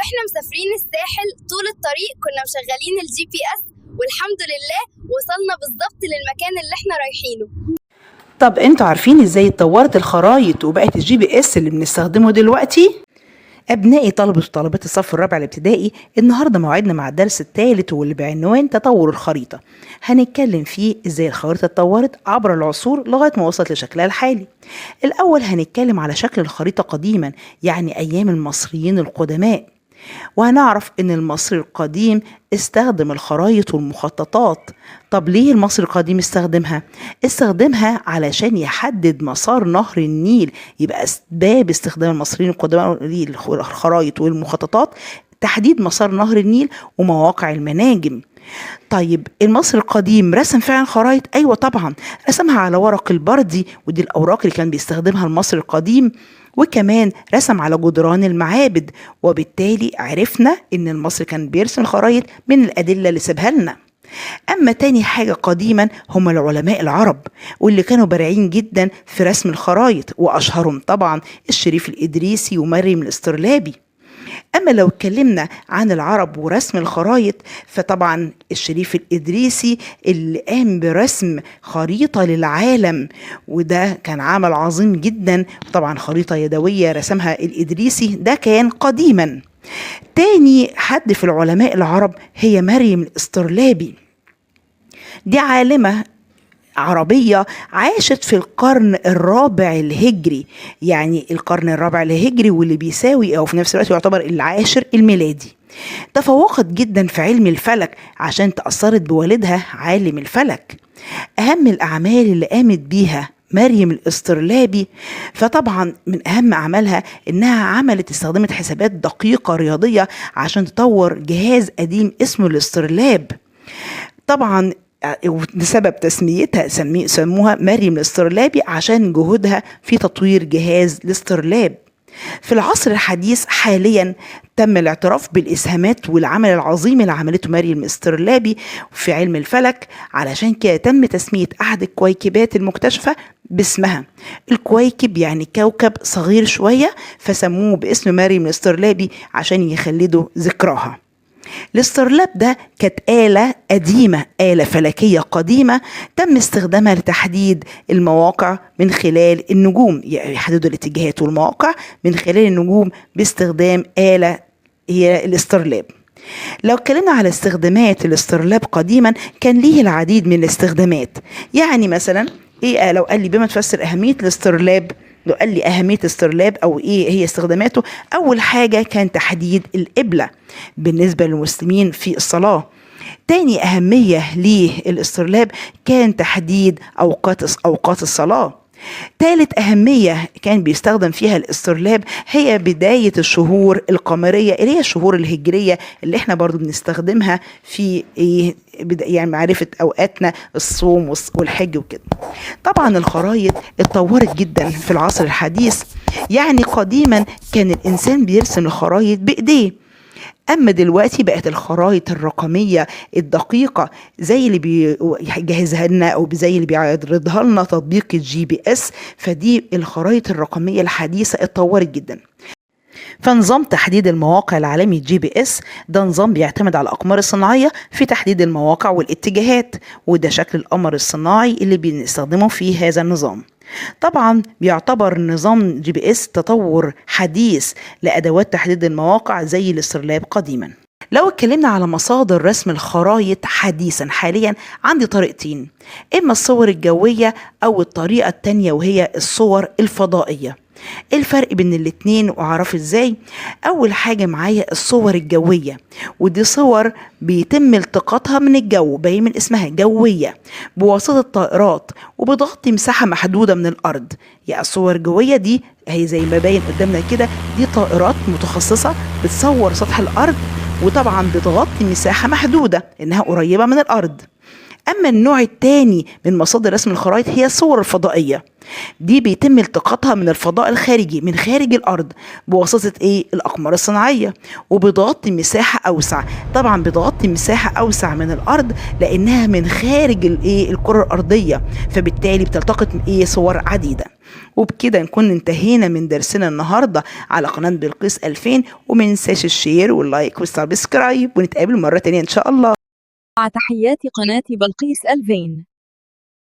واحنا مسافرين الساحل طول الطريق كنا مشغلين الGPS، والحمد لله وصلنا بالظبط للمكان اللي احنا رايحينه. طب انتوا عارفين ازاي اتطورت الخرايط وبقت الGPS اللي بنستخدمه دلوقتي؟ أبنائي طلبة وطالبات الصف الرابع الابتدائي، النهاردة موعدنا مع الدرس الثالث واللي بعنوان تطور الخريطة. هنتكلم فيه ازاي الخريطة اتطورت عبر العصور لغاية ما وصلت لشكلها الحالي. الأول هنتكلم على شكل الخريطة قديما، يعني أيام المصريين القدماء، وهنعرف ان المصري القديم استخدم الخرايط والمخططات. طب ليه المصري القديم استخدمها علشان يحدد مسار نهر النيل. يبقى اسباب استخدام المصريين القدماء للخرايط والمخططات تحديد مسار نهر النيل ومواقع المناجم. طيب المصري القديم رسم فعلا خرايط؟ ايوه طبعا، رسمها على ورق البردي، ودي الاوراق اللي كان بيستخدمها المصري القديم، وكمان رسم على جدران المعابد، وبالتالي عرفنا ان المصري كان بيرسم خرايط من الادله اللي سابها لنا. اما تاني حاجه قديما هم العلماء العرب، واللي كانوا بارعين جدا في رسم الخرايط، واشهرهم طبعا الشريف الادريسي ومريم الاسترلابي. أما لو اتكلمنا عن العرب ورسم الخرايط، فطبعا الشريف الإدريسي اللي قام برسم خريطة للعالم، وده كان عمل عظيم جدا. طبعا خريطة يدوية رسمها الإدريسي، ده كان قديما. تاني حد في العلماء العرب هي مريم الاسترلابي، دي عالمة عربية عاشت في القرن الرابع الهجري، يعني القرن الرابع الهجري، واللي بيساوي أو في نفس الوقت يعتبر العاشر الميلادي. تفوقت جدا في علم الفلك عشان تأثرت بوالدها عالم الفلك. أهم الأعمال اللي قامت بيها مريم الاسترلابي، فطبعا من أهم أعمالها إنها استخدمت حسابات دقيقة رياضية عشان تطور جهاز قديم اسمه الاسترلاب. طبعا بسبب تسميتها سموها مريم الاسترلابي عشان جهودها في تطوير جهاز الاسترلاب. في العصر الحديث حاليا تم الاعتراف بالإسهامات والعمل العظيم اللي عملته مريم الاسترلابي في علم الفلك، علشان كده تم تسمية أحد الكويكبات المكتشفة باسمها. الكويكب يعني كوكب صغير شوية، فسموه باسم مريم الاسترلابي عشان يخلدوا ذكراها. الاسترلاب ده كانت آلة قديمة، آلة فلكية قديمة تم استخدامها لتحديد المواقع من خلال النجوم، يعني يحددوا الاتجاهات والمواقع من خلال النجوم باستخدام آلة هي الاسترلاب. لو اتكلمنا على استخدامات الاسترلاب قديما، كان ليه العديد من الاستخدامات. يعني مثلا ايه لو قال لي بما تفسر أهمية الاسترلاب، لو قال لي أهمية الاسترلاب أو إيه هي استخداماته، أول حاجة كان تحديد القبلة بالنسبة للمسلمين في الصلاة. تاني أهمية للاسترلاب كان تحديد أوقات الصلاة. ثالث أهمية كان بيستخدم فيها الاسترلاب هي بداية الشهور القمرية، اللي هي الشهور الهجرية اللي احنا برضو بنستخدمها في يعني معرفة أوقاتنا، الصوم والحج وكده. طبعا الخرايط اتطورت جدا في العصر الحديث، يعني قديما كان الإنسان بيرسم الخرايط بإيديه، أما دلوقتي بقت الخرايط الرقمية الدقيقة زي اللي بيجهزها لنا أو زي اللي بيعرضها لنا تطبيق الGPS. فدي الخرايط الرقمية الحديثة اتطورت جدا. فنظام تحديد المواقع العالمي GPS ده نظام بيعتمد على الأقمار الصناعية في تحديد المواقع والاتجاهات، وده شكل القمر الصناعي اللي بنستخدمه في هذا النظام. طبعا بيعتبر نظام GPS تطور حديث لأدوات تحديد المواقع زي الاسترلاب قديما. لو اتكلمنا على مصادر رسم الخرايط حاليا عندي طريقتين، إما الصور الجوية أو الطريقة التانية وهي الصور الفضائية. الفرق بين الاتنين واعرف ازاي؟ اول حاجة معايا الصور الجوية، ودي صور بيتم التقاطها من الجو، باين من اسمها جوية، بواسطة طائرات وبتغطي مساحة محدودة من الارض. يعني الصور الجوية دي هي زي ما باين قدامنا كده، دي طائرات متخصصة بتصور سطح الارض، وطبعا بتغطي مساحة محدودة انها قريبة من الارض. أما النوع الثاني من مصادر رسم الخرائط هي الصور الفضائية، دي بيتم التقاطها من الفضاء الخارجي من خارج الأرض بواسطة الأقمار الصناعية، وبتغطي مساحة أوسع. طبعا بتغطي مساحة أوسع من الأرض لأنها من خارج الكرة الأرضية، فبالتالي بتلتقط صور عديدة. وبكده نكون انتهينا من درسنا النهارده على قناة بلقيس 2000، ومننساش الشير واللايك والسبسكرايب، ونتقابل مرة تانية ان شاء الله. مع تحيات قناة بلقيس 2000.